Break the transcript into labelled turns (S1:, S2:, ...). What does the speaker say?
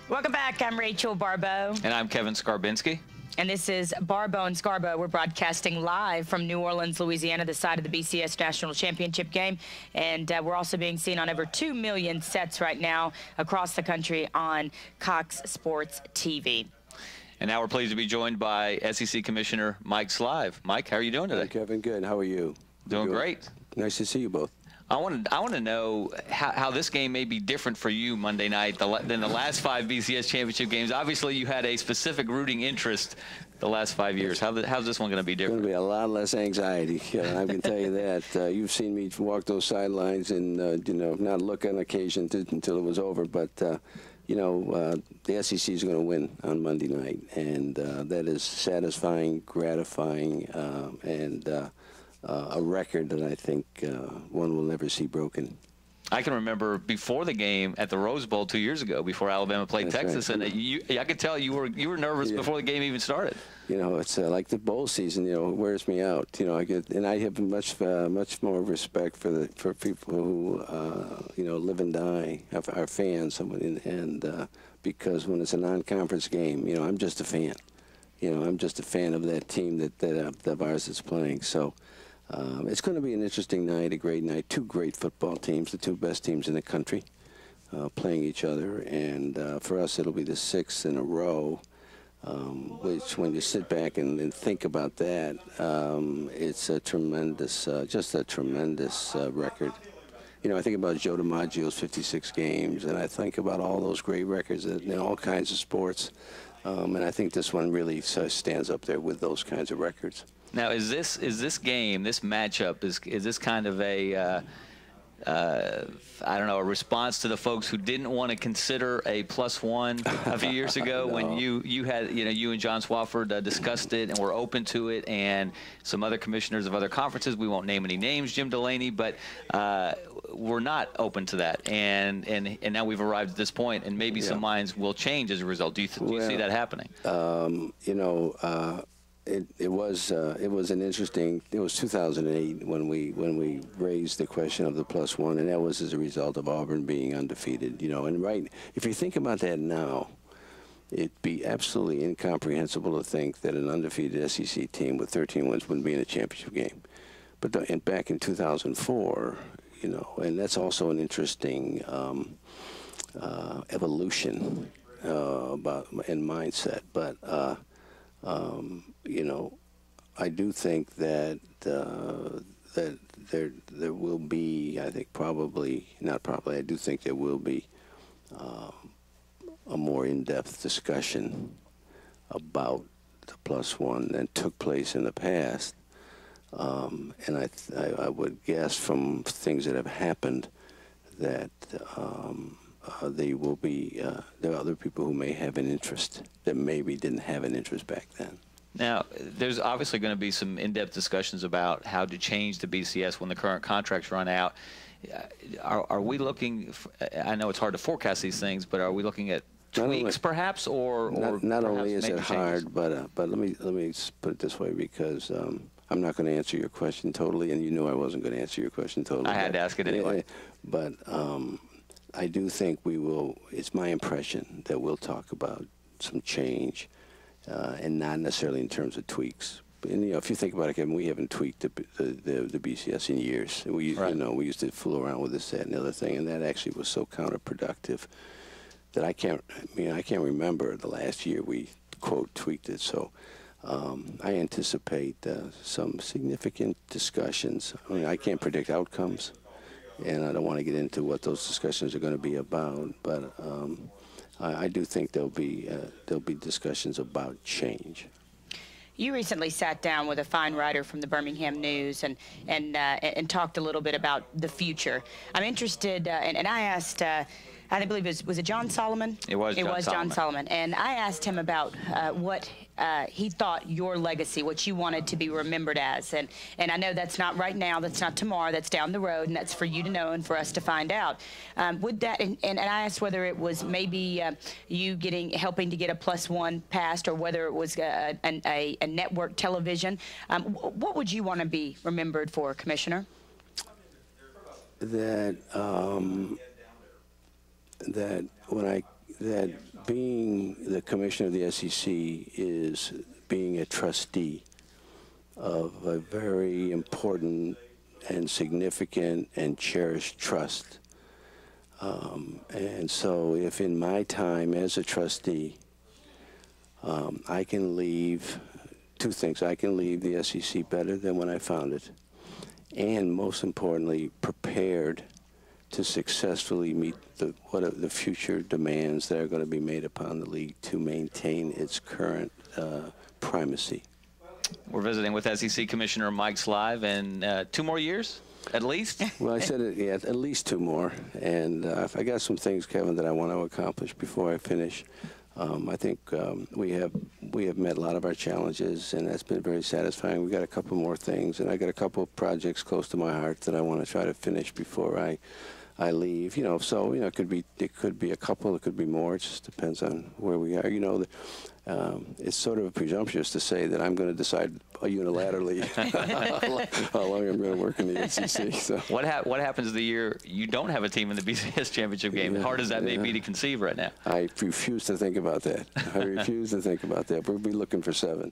S1: Welcome back. I'm Rachel Baribeau.
S2: And I'm Kevin Skarbinski.
S1: And this is Baribeau and Scarbo. We're broadcasting live from New Orleans, Louisiana, the site of the BCS National Championship game. And we're also being seen on over 2 million sets right now across the country on Cox Sports TV.
S2: And now we're pleased to be joined by SEC Commissioner Mike Slive. Mike, how are you doing today?
S3: Hi, Kevin. Good. How are you?
S2: Doing great.
S3: Nice to see you both.
S2: I want to know how this game may be different for you Monday night than the last 5 BCS championship games. Obviously, you had a specific rooting interest the last 5 years. How's this one going to be different?
S3: It's going to be a lot less anxiety. I can tell you that. You've seen me walk those sidelines and not look on occasion until it was over. But the SEC is going to win on Monday night, and that is satisfying, gratifying, and a record that I think one will never see broken.
S2: I can remember before the game at the Rose Bowl 2 years ago, before Alabama played Texas, right. And I could tell you were nervous before the game even started. It's
S3: like the bowl season. Wears me out. I have much more respect for people who live and die, our fans, and because when it's a non-conference game, I'm just a fan. I'm just a fan of that team that ours is playing. So. It's going to be an interesting night, a great night. 2 great football teams, the 2 best teams in the country, playing each other. And for us, it'll be the 6th in a row, which when you sit back and think about that, it's a tremendous, just a tremendous record. I think about Joe DiMaggio's 56 games, and I think about all those great records in all kinds of sports. And I think this one really stands up there with those kinds of records.
S2: Now, is this game, this matchup, is this kind of a I don't know, a response to the folks who didn't want to consider a +1 a few years ago?
S3: No.
S2: When you had you and John Swafford discussed it and were open to it, and some other commissioners of other conferences, we won't name any names, Jim Delaney, but we're not open to that, and now we've arrived at this point, and maybe some minds will change as a result. Do you see that happening?
S3: It was an interesting. It was 2008 when we raised the question of the +1, and that was as a result of Auburn being undefeated. And if you think about that now, it'd be absolutely incomprehensible to think that an undefeated SEC team with 13 wins wouldn't be in a championship game. But back in 2004, and that's also an interesting evolution in mindset, but. I do think that that there will be, I think I do think there will be a more in-depth discussion about the +1 than took place in the past. And I would guess from things that have happened that there will be there are other people who may have an interest that maybe didn't have an interest back then.
S2: Now, there's obviously going to be some in-depth discussions about how to change the BCS when the current contracts run out. Are we looking? I know it's hard to forecast these things, but are we looking at tweaks, perhaps, or
S3: not
S2: perhaps
S3: only is it
S2: changes?
S3: hard, but let me put it this way, because I'm not going to answer your question totally, and you knew I wasn't going to answer your question totally.
S2: I had to ask it anyway.
S3: But I do think we will. It's my impression that we'll talk about some change, and not necessarily in terms of tweaks. And if you think about it, Kevin, we haven't tweaked the BCS in years. We we used to fool around with this, that, and the other thing, and that actually was so counterproductive that I can't remember the last year we quote tweaked it. So I anticipate some significant discussions. I can't predict outcomes, and I don't want to get into what those discussions are going to be about, but I do think there'll be discussions about change.
S1: You recently sat down with a fine writer from the Birmingham News and talked a little bit about the future. I'm interested, and I asked, I believe was it John Solomon?
S2: It was
S1: John Solomon. And I asked him about what he thought your legacy, what you wanted to be remembered as. And I know that's not right now, that's not tomorrow, that's down the road, and that's for you to know and for us to find out. Would that, and I asked whether it was maybe you helping to get a +1 passed, or whether it was a network television. What would you want to be remembered for, Commissioner?
S3: That being the commissioner of the SEC is being a trustee of a very important and significant and cherished trust. And so if in my time as a trustee, I can leave two things. I can leave the SEC better than when I found it, and most importantly, prepared to successfully meet what are the future demands that are going to be made upon the league to maintain its current primacy.
S2: We're visiting with SEC Commissioner Mike Slive, and 2 more years, at least?
S3: Well, I said it, yeah, at least 2 more. And I got some things, Kevin, that I want to accomplish before I finish. I think we have met a lot of our challenges, and that's been very satisfying. We got a couple more things, and I got a couple of projects close to my heart that I want to try to finish before I leave. So it could be a couple, it could be more. It just depends on where we are. It's sort of presumptuous to say that I'm going to decide unilaterally how long I'm going to work in the SEC. So.
S2: What happens the year you don't have a team in the BCS championship game? Hard as that may be to conceive right now.
S3: I refuse to think about that. I refuse to think about that. We'll be looking for 7.